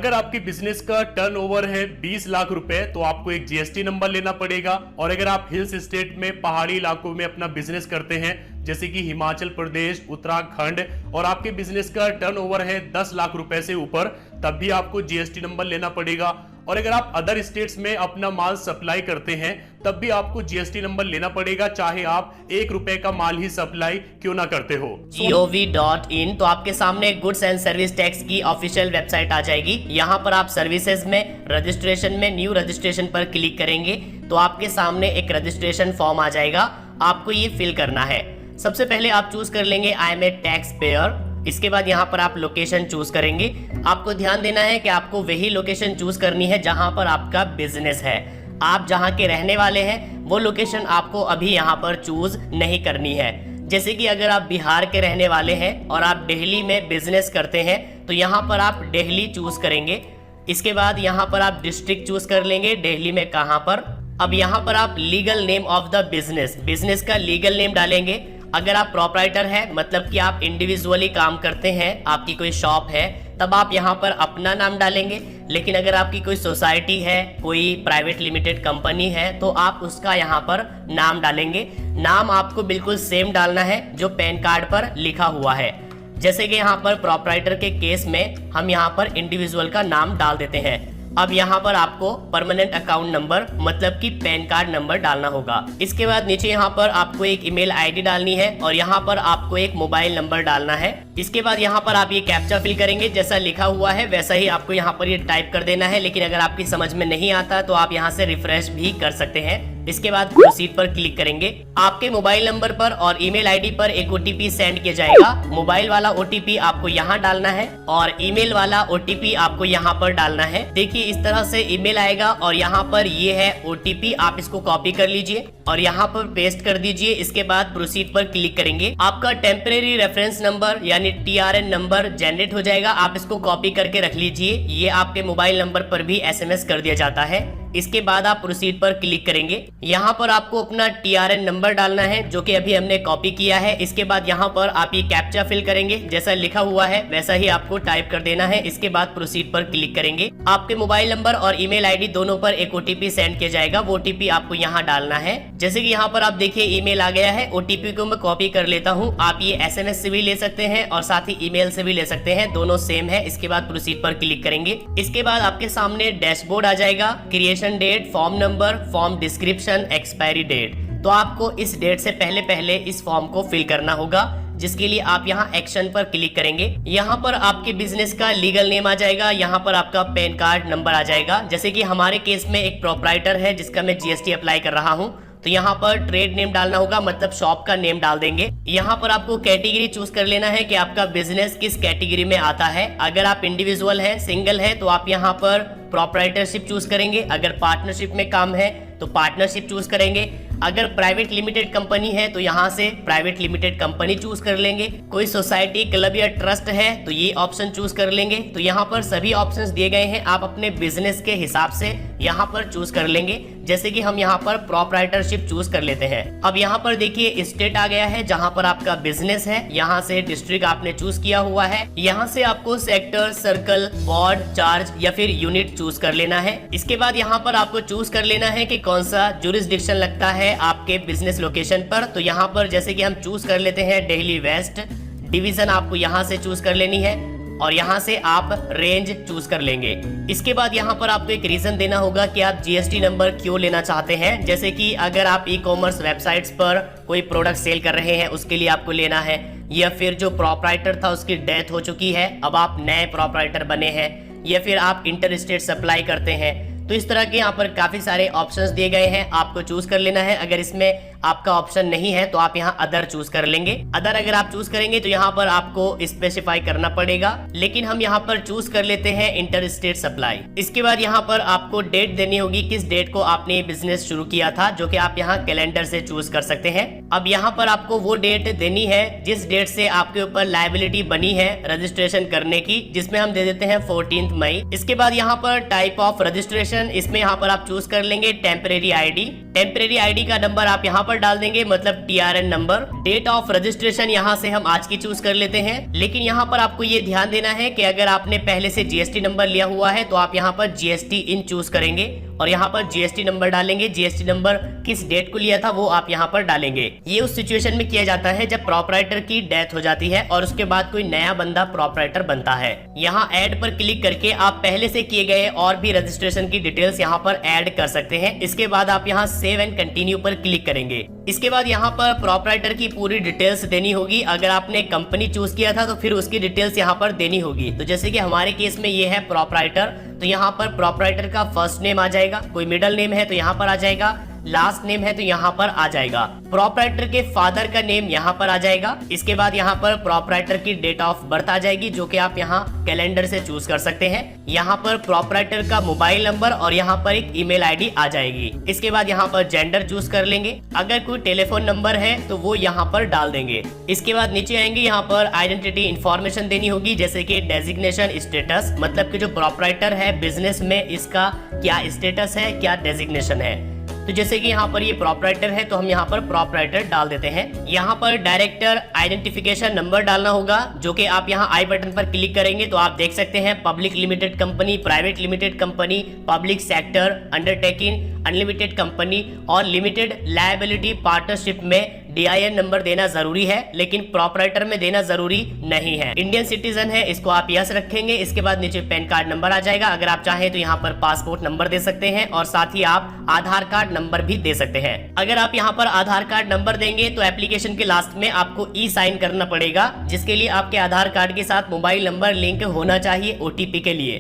अगर आपकी बिजनेस का टर्नओवर है 20 लाख रुपए तो आपको एक जीएसटी नंबर लेना पड़ेगा। और अगर आप हिल्स स्टेट में पहाड़ी इलाकों में अपना बिजनेस करते हैं जैसे कि हिमाचल प्रदेश, उत्तराखंड, और आपके बिजनेस का टर्नओवर है 10 लाख रुपए से ऊपर, तब भी आपको जीएसटी नंबर लेना पड़ेगा। और अगर आप अदर स्टेट्स में अपना माल सप्लाई करते हैं तब भी आपको जीएसटी नंबर लेना पड़ेगा, चाहे आप 1 रुपए का माल ही सप्लाई क्यों ना करते हो। gov.in तो आपके सामने गुड्स एंड सर्विस टैक्स की ऑफिशियल वेबसाइट आ जाएगी। यहाँ पर आप सर्विसेज में रजिस्ट्रेशन में न्यू रजिस्ट्रेशन पर क्लिक करेंगे तो आपके सामने एक रजिस्ट्रेशन फॉर्म आ जाएगा, आपको ये फिल करना है। सबसे पहले आप चूज कर लेंगे I am a taxpayer. इसके बाद यहाँ पर आप लोकेशन चूज करेंगे। आपको ध्यान देना है कि आपको वही लोकेशन चूज करनी है जहाँ पर आपका बिजनेस है। आप जहाँ के रहने वाले हैं वो लोकेशन आपको अभी यहाँ पर चूज नहीं करनी है। जैसे कि अगर आप बिहार के रहने वाले हैं और आप दिल्ली में बिजनेस करते हैं तो यहाँ पर आप दिल्ली चूज करेंगे। इसके बाद यहाँ पर आप डिस्ट्रिक्ट चूज कर लेंगे, दिल्ली में कहाँ पर। अब यहाँ पर आप legal name of the business का लीगल नेम डालेंगे। अगर आप प्रोप्राइटर है मतलब कि आप इंडिविजुअली काम करते हैं, आपकी कोई शॉप है, तब आप यहाँ पर अपना नाम डालेंगे। लेकिन अगर आपकी कोई सोसाइटी है, कोई प्राइवेट लिमिटेड कंपनी है, तो आप उसका यहाँ पर नाम डालेंगे। नाम आपको बिल्कुल सेम डालना है जो पैन कार्ड पर लिखा हुआ है। जैसे कि यहाँ पर प्रोप्राइटर के केस में हम यहाँ पर इंडिविजुअल का नाम डाल देते हैं। अब यहाँ पर आपको परमानेंट अकाउंट नंबर मतलब कि पैन कार्ड नंबर डालना होगा। इसके बाद नीचे यहाँ पर आपको एक ईमेल आईडी डालनी है और यहाँ पर आपको एक मोबाइल नंबर डालना है। इसके बाद यहाँ पर आप ये कैप्चा फिल करेंगे, जैसा लिखा हुआ है वैसा ही आपको यहाँ पर ये टाइप कर देना है। लेकिन अगर आपकी समझ में नहीं आता तो आप यहाँ से रिफ्रेश भी कर सकते हैं। इसके बाद प्रोसीड पर क्लिक करेंगे। आपके मोबाइल नंबर पर और ईमेल आईडी पर एक ओटीपी सेंड किया जाएगा। मोबाइल वाला ओटीपी आपको यहाँ डालना है और ईमेल वाला ओटीपी आपको यहाँ पर डालना है। देखिए इस तरह से ईमेल आएगा और यहाँ पर ये है ओटीपी। आप इसको कॉपी कर लीजिए और यहाँ पर पेस्ट कर दीजिए। इसके बाद प्रोसीड पर क्लिक करेंगे। आपका टेम्परेरी रेफरेंस नंबर यानी टीआरएन नंबर जनरेट हो जाएगा। आप इसको कॉपी करके रख लीजिए। ये आपके मोबाइल नंबर पर भी एसएमएस कर दिया जाता है। इसके बाद आप प्रोसीड पर क्लिक करेंगे। यहाँ पर आपको अपना टीआरएन नंबर डालना है जो कि अभी हमने कॉपी किया है। इसके बाद यहाँ पर आप ये कैप्चा फिल करेंगे, जैसा लिखा हुआ है वैसा ही आपको टाइप कर देना है। इसके बाद प्रोसीड पर क्लिक करेंगे। आपके मोबाइल नंबर और ईमेल आईडी दोनों पर एक ओटीपी सेंड किया जाएगा। वो ओटीपी आपको यहाँ डालना है। जैसे कि यहाँ पर आप देखिए ईमेल आ गया है। ओटीपी को मैं कॉपी कर लेता हूँ। आप ये एसएमएस से भी ले सकते हैं और साथ ही ईमेल से भी ले सकते हैं, दोनों सेम है। इसके बाद प्रोसीड पर क्लिक करेंगे। इसके बाद आपके सामने डैशबोर्ड आ जाएगा। Creation date, form number, form description, expiry date. तो आपको इस डेट से पहले इस फॉर्म को फिल करना होगा, जिसके लिए आप यहाँ एक्शन पर क्लिक करेंगे। यहाँ पर आपके बिजनेस का लीगल नेम आ जाएगा। यहाँ पर आपका पैन कार्ड नंबर आ जाएगा। जैसे कि हमारे केस में एक प्रोप्राइटर है जिसका मैं जीएसटी अप्लाई कर रहा हूँ, तो यहाँ पर ट्रेड नेम डालना होगा, मतलब शॉप का नेम डाल देंगे। यहाँ पर आपको कैटेगरी चूज कर लेना है कि आपका बिजनेस किस कैटेगरी में आता है। अगर आप इंडिविजुअल है, सिंगल है, तो आप यहाँ पर प्रोप्राइटरशिप चूज करेंगे। अगर पार्टनरशिप में काम है तो पार्टनरशिप चूज करेंगे। अगर प्राइवेट लिमिटेड कंपनी है तो यहाँ से प्राइवेट लिमिटेड कंपनी चूज कर लेंगे। कोई सोसाइटी, क्लब या ट्रस्ट है तो ये ऑप्शन चूज कर लेंगे। तो यहाँ पर सभी ऑप्शंस दिए गए हैं, आप अपने बिजनेस के हिसाब से यहाँ पर चूज कर लेंगे। जैसे कि हम यहाँ पर प्रोप्राइटरशिप चूज कर लेते हैं। अब यहाँ पर देखिए स्टेट आ गया है जहाँ पर आपका बिजनेस है। यहाँ से डिस्ट्रिक्ट आपने चूज किया हुआ है। यहाँ से आपको सेक्टर, सर्कल, वार्ड, चार्ज या फिर यूनिट चूज कर लेना है। इसके बाद यहाँ पर आपको चूज कर लेना है कि कौन सा जुरिस्डिक्शन लगता है आपके बिजनेस लोकेशन पर। तो यहाँ पर जैसे कि हम चूज कर लेते हैं दिल्ली वेस्ट डिवीजन, आपको यहाँ से चूज कर लेनी है और यहाँ से आप रेंज चूज कर लेंगे। इसके बाद यहाँ पर आपको एक रीजन देना होगा कि आप जीएसटी नंबर क्यों लेना चाहते हैं। जैसे कि अगर आप ई कॉमर्स वेबसाइट्स पर कोई प्रोडक्ट सेल कर रहे हैं उसके लिए आपको लेना है, या फिर जो प्रोप्राइटर था उसकी डेथ हो चुकी है, अब आप नए प्रोप्राइटर बने हैं, या फिर आप इंटर स्टेट सप्लाई करते हैं। तो इस तरह के यहाँ पर काफी सारे ऑप्शंस दिए गए हैं, आपको चूज कर लेना है। अगर इसमें आपका ऑप्शन नहीं है तो आप यहाँ अदर चूज कर लेंगे। अदर अगर आप चूज करेंगे तो यहाँ पर आपको स्पेसिफाई करना पड़ेगा, लेकिन हम यहाँ पर चूज कर लेते हैं इंटर स्टेट सप्लाई। इसके बाद यहाँ पर आपको डेट देनी होगी, किस डेट को आपने ये बिजनेस शुरू किया था, जो कि आप यहाँ कैलेंडर से चूज कर सकते हैं। अब यहाँ पर आपको वो डेट देनी है जिस डेट से आपके ऊपर लायबिलिटी बनी है रजिस्ट्रेशन करने की, जिसमें हम दे देते हैं 14 मई। इसके बाद यहाँ पर टाइप ऑफ रजिस्ट्रेशन, इसमें यहाँ पर आप चूज कर लेंगे टेम्परेरी आईडी। टेम्परेरी आईडी का नंबर आप यहाँ पर डाल देंगे, मतलब TRN number. Date of registration यहाँ से हम आज की चूज कर लेते हैं, लेकिन यहाँ पर आपको ये ध्यान देना है कि अगर आपने पहले से GST नंबर लिया हुआ है तो आप यहाँ पर GST इन चूज करेंगे और यहाँ पर GST नंबर डालेंगे। GST नंबर किस डेट को लिया था वो आप यहाँ पर डालेंगे। ये उस सिचुएशन में किया जाता है जब प्रोपराइटर की डेथ हो जाती है और उसके बाद कोई नया बंदा प्रोपराइटर बनता है। यहाँ ऐड पर क्लिक करके आप पहले से किए गए और भी रजिस्ट्रेशन की डिटेल्स यहाँ पर ऐड कर सकते हैं। इसके बाद आप यहाँ सेव एंड कंटिन्यू पर क्लिक करेंगे। इसके बाद यहाँ पर प्रोपराइटर की पूरी डिटेल्स देनी होगी। अगर आपने कंपनी चूज किया था तो फिर उसकी डिटेल्स यहाँ पर देनी होगी। तो जैसे कि हमारे केस में ये है प्रोपराइटर, तो यहाँ पर प्रोपराइटर का फर्स्ट नेम आ जाएगा, कोई मिडिल नेम है तो यहाँ पर आ जाएगा, लास्ट नेम है तो यहाँ पर आ जाएगा, प्रोपराइटर के फादर का नेम यहाँ पर आ जाएगा। इसके बाद यहाँ पर प्रोपराइटर की डेट ऑफ बर्थ आ जाएगी जो कि आप यहाँ कैलेंडर से चूज कर सकते हैं। यहाँ पर प्रोपराइटर का मोबाइल नंबर और यहाँ पर एक ईमेल आईडी आ जाएगी। इसके बाद यहाँ पर जेंडर चूज कर लेंगे। अगर कोई टेलीफोन नंबर है तो वो यहाँ पर डाल देंगे। इसके बाद नीचे आएंगे, यहाँ पर आइडेंटिटी इंफॉर्मेशन देनी होगी, जैसे कि डेजिग्नेशन स्टेटस, मतलब कि जो प्रोपराइटर है बिजनेस में इसका क्या स्टेटस है, क्या डेजिग्नेशन है। तो जैसे कि यहाँ पर ये प्रोपराइटर है तो हम यहाँ पर प्रोपराइटर डाल देते हैं। यहाँ पर डायरेक्टर आइडेंटिफिकेशन नंबर डालना होगा, जो कि आप यहाँ आई बटन पर क्लिक करेंगे तो आप देख सकते हैं public limited company, private limited company, public sector, undertaking, unlimited company और लिमिटेड लायबिलिटी पार्टनरशिप में DIN नंबर देना जरूरी है, लेकिन प्रोपराइटर में देना जरूरी नहीं है। इंडियन सिटीजन है, इसको आप यस रखेंगे। इसके बाद नीचे पैन कार्ड नंबर आ जाएगा। अगर आप चाहें तो यहाँ पर पासपोर्ट नंबर दे सकते हैं और साथ ही आप आधार कार्ड नंबर भी दे सकते हैं। अगर आप यहाँ पर आधार कार्ड नंबर देंगे तो एप्लीकेशन के लास्ट में आपको साइन करना पड़ेगा, जिसके लिए आपके आधार कार्ड के साथ मोबाइल नंबर लिंक होना चाहिए OTP के लिए।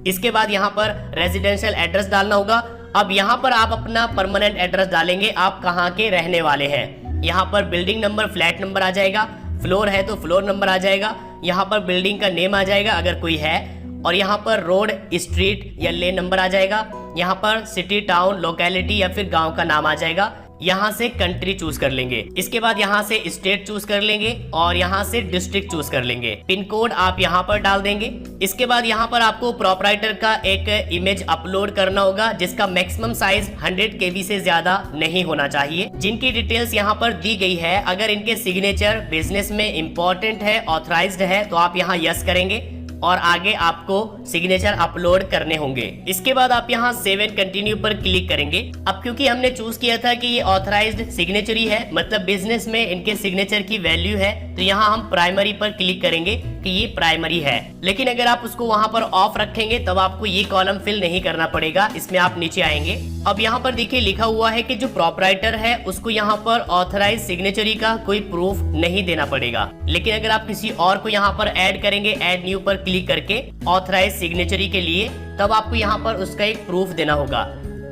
इसके बाद यहाँ पर रेजिडेंशियल एड्रेस डालना होगा। अब यहाँ पर आप अपना परमानेंट एड्रेस डालेंगे, आप कहाँ के रहने वाले हैं। यहाँ पर बिल्डिंग नंबर, फ्लैट नंबर आ जाएगा, फ्लोर है तो फ्लोर नंबर आ जाएगा, यहाँ पर बिल्डिंग का नेम आ जाएगा अगर कोई है, और यहाँ पर रोड, स्ट्रीट या लेन नंबर आ जाएगा। यहाँ पर सिटी, टाउन, लोकेलिटी या फिर गांव का नाम आ जाएगा। यहाँ से कंट्री चूज कर लेंगे। इसके बाद यहाँ से स्टेट चूज कर लेंगे और यहाँ से डिस्ट्रिक्ट चूज कर लेंगे। पिन कोड आप यहाँ पर डाल देंगे। इसके बाद यहाँ पर आपको प्रोपराइटर का एक इमेज अपलोड करना होगा, जिसका मैक्सिमम साइज 100 KB से ज्यादा नहीं होना चाहिए। जिनकी डिटेल्स यहाँ पर दी गई है, अगर इनके सिग्नेचर बिजनेस में इंपॉर्टेंट है, ऑथराइज्ड है, तो आप यहाँ यस करेंगे और आगे आपको सिग्नेचर अपलोड करने होंगे। इसके बाद आप यहाँ सेव एंड कंटिन्यू पर क्लिक करेंगे। अब क्योंकि हमने चूज किया था कि ये ऑथराइज्ड सिग्नेचरी है, मतलब बिजनेस में इनके सिग्नेचर की वैल्यू है, तो यहाँ हम प्राइमरी पर क्लिक करेंगे कि ये प्राइमरी है। लेकिन अगर आप उसको वहां पर ऑफ रखेंगे तब आपको ये कॉलम फिल नहीं करना पड़ेगा। इसमें आप नीचे आएंगे। अब यहाँ पर देखिए लिखा हुआ है कि जो प्रोपराइटर है उसको यहाँ पर ऑथराइज सिग्नेचरी का कोई प्रूफ नहीं देना पड़ेगा। लेकिन अगर आप किसी और को यहाँ पर ऐड करेंगे, ऐड न्यू पर क्लिक करके ऑथराइज सिग्नेचरी के लिए, तब आपको यहाँ पर उसका एक प्रूफ देना होगा।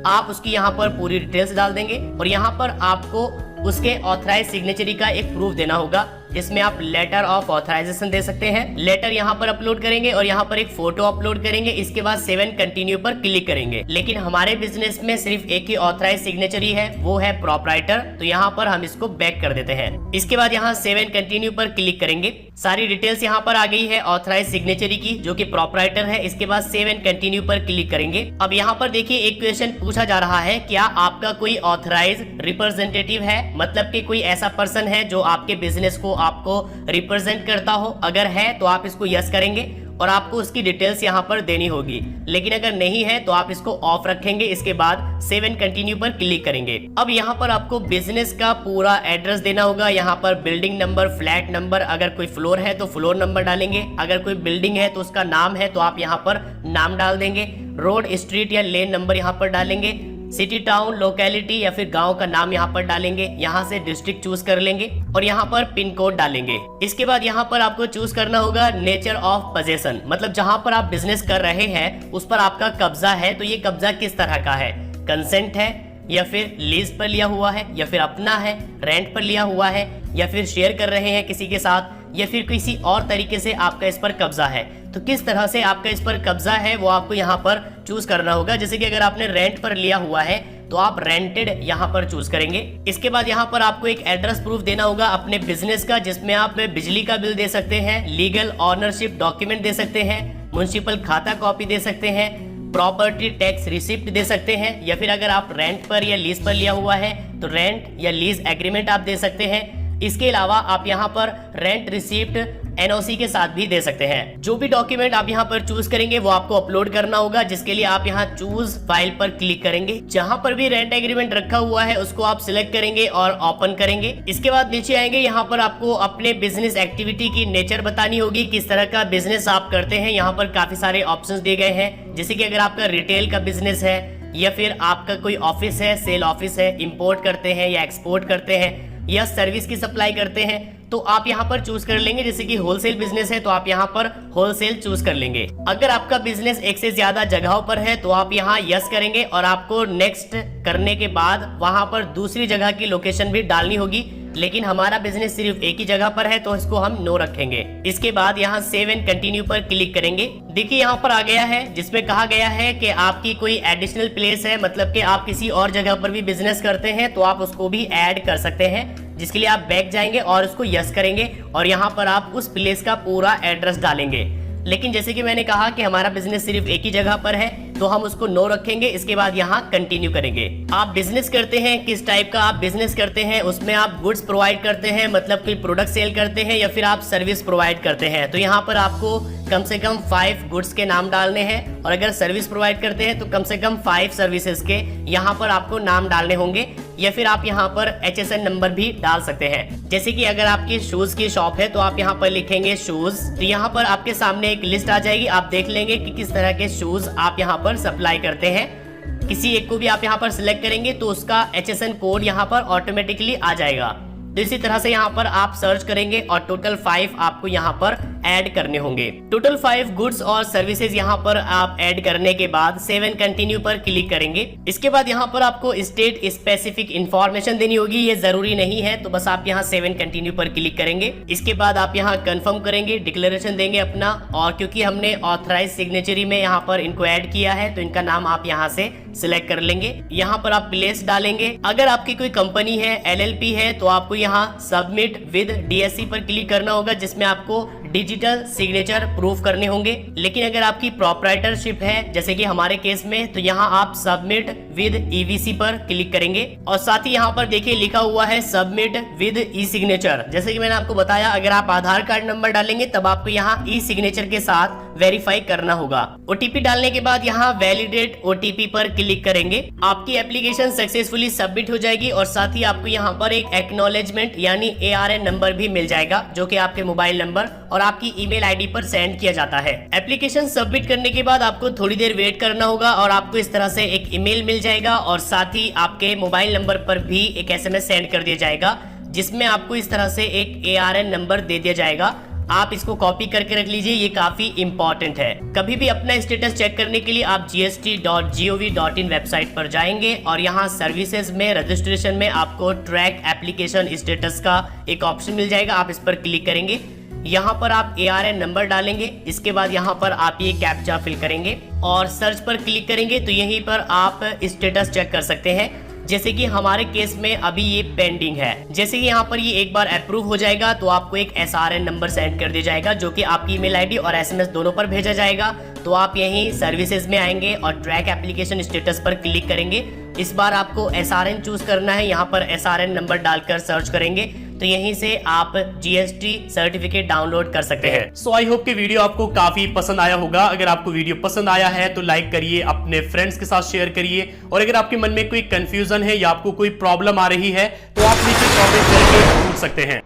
आप उसकी यहाँ पर पूरी डिटेल्स डाल देंगे और यहाँ पर आपको उसके ऑथराइज सिग्नेचरी का एक प्रूफ देना होगा, जिसमें आप लेटर ऑफ ऑथराइजेशन दे सकते हैं। लेटर यहाँ पर अपलोड करेंगे और यहाँ पर एक फोटो अपलोड करेंगे। इसके बाद सेव एंड कंटिन्यू पर क्लिक करेंगे। लेकिन हमारे बिजनेस में सिर्फ एक ही ऑथराइज सिग्नेचरी है, वो है प्रोपराइटर, तो यहाँ पर हम इसको बैक कर देते हैं। इसके बाद यहाँ सेव एंड कंटिन्यू पर क्लिक करेंगे। सारी डिटेल्स यहाँ पर आ गई है ऑथराइज सिग्नेचरी की, जो कि प्रोपराइटर है। इसके बाद सेव एंड कंटिन्यू पर क्लिक करेंगे। अब यहाँ पर देखिए एक क्वेश्चन पूछा जा रहा है, क्या आपका कोई ऑथराइज रिप्रेजेंटेटिव है, मतलब कि कोई ऐसा पर्सन है जो आपके बिजनेस को आपको रिप्रेजेंट करता हो। अगर है तो आप इसको यस करेंगे और आपको उसकी डिटेल्स यहाँ पर देनी होगी। लेकिन अगर नहीं है तो आप इसको ऑफ रखेंगे। इसके बाद सेव एंड कंटिन्यू पर क्लिक करेंगे। अब यहाँ पर आपको बिजनेस का पूरा एड्रेस देना होगा। यहाँ पर बिल्डिंग नंबर, फ्लैट नंबर, अगर कोई फ्लोर है तो फ्लोर नंबर डालेंगे, अगर कोई बिल्डिंग है तो उसका नाम है तो आप यहाँ पर नाम डाल देंगे, रोड, स्ट्रीट या लेन नंबर यहाँ पर डालेंगे, सिटी, टाउन, लोकेलिटी या फिर गांव का नाम यहाँ पर डालेंगे, यहाँ से डिस्ट्रिक्ट चूज कर लेंगे और यहाँ पर पिन कोड डालेंगे। इसके बाद यहाँ पर आपको चूज करना होगा नेचर ऑफ पोजेशन, मतलब जहाँ पर आप बिजनेस कर रहे हैं उस पर आपका कब्जा है, तो ये कब्जा किस तरह का है, कंसेंट है या फिर लीज पर लिया हुआ है या फिर अपना है, रेंट पर लिया हुआ है या फिर शेयर कर रहे हैं किसी के साथ या फिर किसी और तरीके से आपका इस पर कब्जा है। तो किस तरह से आपका इस पर कब्जा है वो आपको यहाँ पर चूज करना होगा। जैसे कि अगर आपने रेंट पर लिया हुआ है तो आप रेंटेड यहाँ पर चूज करेंगे। इसके बाद यहाँ पर आपको एक एड्रेस प्रूफ देना होगा अपने बिजनेस का, जिसमें आप बिजली का बिल दे सकते हैं, लीगल ऑनरशिप डॉक्यूमेंट दे सकते हैं, म्युनिसिपल खाता कॉपी दे सकते हैं, प्रॉपर्टी टैक्स रिसिप्ट दे सकते हैं, या फिर अगर आप रेंट पर या लीज पर लिया हुआ है तो रेंट या लीज एग्रीमेंट आप दे सकते हैं। इसके अलावा आप यहाँ पर रेंट रिसिप्ट एनओसी के साथ भी दे सकते हैं। जो भी डॉक्यूमेंट आप यहाँ पर चूज करेंगे वो आपको अपलोड करना होगा, जिसके लिए आप यहाँ चूज फाइल पर क्लिक करेंगे। जहाँ पर भी रेंट एग्रीमेंट रखा हुआ है उसको आप सिलेक्ट करेंगे और ओपन करेंगे। इसके बाद नीचे आएंगे, यहाँ पर आपको अपने बिजनेस एक्टिविटी की नेचर बतानी होगी, किस तरह का बिजनेस आप करते हैं। यहाँ पर काफी सारे ऑप्शंस दिए गए हैं, जैसे कि अगर आपका रिटेल का बिजनेस है या फिर आपका कोई ऑफिस है, सेल ऑफिस है, इंपोर्ट करते हैं या एक्सपोर्ट करते हैं या सर्विस की सप्लाई करते हैं, तो आप यहाँ पर चूज कर लेंगे। जैसे कि होलसेल बिजनेस है तो आप यहाँ पर होलसेल चूज कर लेंगे। अगर आपका बिजनेस एक से ज्यादा जगहों पर है तो आप यहाँ यस करेंगे और आपको नेक्स्ट करने के बाद वहां पर दूसरी जगह की लोकेशन भी डालनी होगी, लेकिन हमारा बिजनेस सिर्फ एक ही जगह पर है तो इसको हम नो रखेंगे। इसके बाद यहाँ सेव एंड कंटिन्यू पर क्लिक करेंगे। देखिए यहाँ पर आ गया है जिसमें कहा गया है कि आपकी कोई एडिशनल प्लेस है, मतलब कि आप किसी और जगह पर भी बिजनेस करते हैं तो आप उसको भी ऐड कर सकते हैं, जिसके लिए आप बैक जाएंगे और उसको यस करेंगे और यहाँ पर आप उस प्लेस का पूरा एड्रेस डालेंगे। लेकिन जैसे कि मैंने कहा कि हमारा बिजनेस सिर्फ एक ही जगह पर है तो हम उसको नो रखेंगे। इसके बाद यहाँ कंटिन्यू करेंगे। आप बिजनेस करते हैं, किस टाइप का आप बिजनेस करते हैं, उसमें आप गुड्स प्रोवाइड करते हैं, मतलब कोई प्रोडक्ट सेल करते हैं या फिर आप सर्विस प्रोवाइड करते हैं, तो यहाँ पर आपको कम से कम 5 गुड्स के नाम डालने हैं। और अगर सर्विस प्रोवाइड करते हैं तो कम से कम 5 सर्विसेज के यहाँ पर आपको नाम डालने होंगे, या फिर आप यहाँ पर HSN नंबर भी डाल सकते हैं। जैसे कि अगर आपकी शूज की शॉप है तो आप यहाँ पर लिखेंगे शूज, तो यहाँ पर आपके सामने एक लिस्ट आ जाएगी। आप देख लेंगे कि किस तरह के शूज आप यहाँ पर सप्लाई करते हैं। किसी एक को भी आप यहाँ पर सिलेक्ट करेंगे तो उसका HSN कोड यहाँ पर ऑटोमेटिकली आ जाएगा। तो इसी तरह से यहाँ पर आप सर्च करेंगे और टोटल 5 आपको यहाँ पर ऐड करने होंगे। टोटल 5 गुड्स और सर्विसेज यहाँ पर आप ऐड करने के बाद सेव एंड कंटिन्यू पर क्लिक करेंगे। इसके बाद यहाँ पर आपको स्टेट स्पेसिफिक इंफॉर्मेशन देनी होगी, ये जरूरी नहीं है, तो बस आप यहाँ सेव एंड कंटिन्यू पर क्लिक करेंगे। इसके बाद आप यहाँ कंफर्म करेंगे, डिक्लेरेशन देंगे अपना, और क्योंकि हमने ऑथराइज सिग्नेचरी में यहाँ पर इनको ऐड किया है तो इनका नाम आप यहाँ से सिलेक्ट कर लेंगे। यहाँ पर आप प्लेस डालेंगे। अगर आपकी कोई कंपनी है, LLP है, तो आपको यहाँ सबमिट विद DSC पर क्लिक करना होगा, जिसमें आपको डिजिटल सिग्नेचर प्रूफ करने होंगे। लेकिन अगर आपकी प्रोप्राइटरशिप है, जैसे कि हमारे केस में, तो यहाँ आप सबमिट विद EVC पर क्लिक करेंगे। और साथ ही यहाँ पर देखिए लिखा हुआ है सबमिट विद ई सिग्नेचर। जैसे कि मैंने आपको बताया, अगर आप आधार कार्ड नंबर डालेंगे तब आपको यहाँ ई सिग्नेचर के साथ वेरीफाई करना होगा। OTP डालने के बाद यहाँ वैलिडेट OTP पर क्लिक करेंगे। आपकी एप्लीकेशन सक्सेसफुली सबमिट हो जाएगी और साथ ही आपको यहाँ पर एक एक्नॉलेजमेंट यानी ARN नंबर भी मिल जाएगा, जो कि आपके मोबाइल नंबर और आपकी ईमेल आईडी पर सेंड किया जाता है। एप्लीकेशन सबमिट करने के बाद आपको थोड़ी देर वेट करना होगा और आपको इस तरह से एक ईमेल मिल जाएगा और साथ ही आपके मोबाइल नंबर पर भी एक SMS सेंड कर दिया जाएगा, जिसमें आपको इस तरह से एक ARN नंबर दे दिया जाएगा। आप इसको कॉपी करके रख लीजिए, ये काफी इंपॉर्टेंट है। कभी भी अपना स्टेटस चेक करने के लिए आप gst.gov.in वेबसाइट पर जाएंगे और यहाँ सर्विसेज में रजिस्ट्रेशन में आपको ट्रैक एप्लीकेशन स्टेटस का एक ऑप्शन मिल जाएगा। आप इस पर क्लिक करेंगे, यहाँ पर आप ARN नंबर डालेंगे। इसके बाद यहाँ पर आप ये कैप्चा फिल करेंगे और सर्च पर क्लिक करेंगे, तो यहीं पर आप स्टेटस चेक कर सकते हैं। जैसे कि हमारे केस में अभी ये पेंडिंग है। जैसे कि यहाँ पर ये एक बार अप्रूव हो जाएगा तो आपको एक SRN नंबर सेंड कर दिया जाएगा, जो कि आपकी ईमेल आईडी और SMS दोनों पर भेजा जाएगा। तो आप यहीं सर्विसेज में आएंगे और ट्रैक एप्लीकेशन स्टेटस पर क्लिक करेंगे। इस बार आपको SRN चूज करना है। यहाँ पर SRN नंबर डालकर सर्च करेंगे तो यहीं से आप GST सर्टिफिकेट डाउनलोड कर सकते हैं। सो आई होप कि वीडियो आपको काफी पसंद आया होगा। अगर आपको वीडियो पसंद आया है तो लाइक करिए, अपने फ्रेंड्स के साथ शेयर करिए, और अगर आपके मन में कोई कंफ्यूजन है या आपको कोई प्रॉब्लम आ रही है तो आप नीचे कमेंट करके पूछ सकते हैं।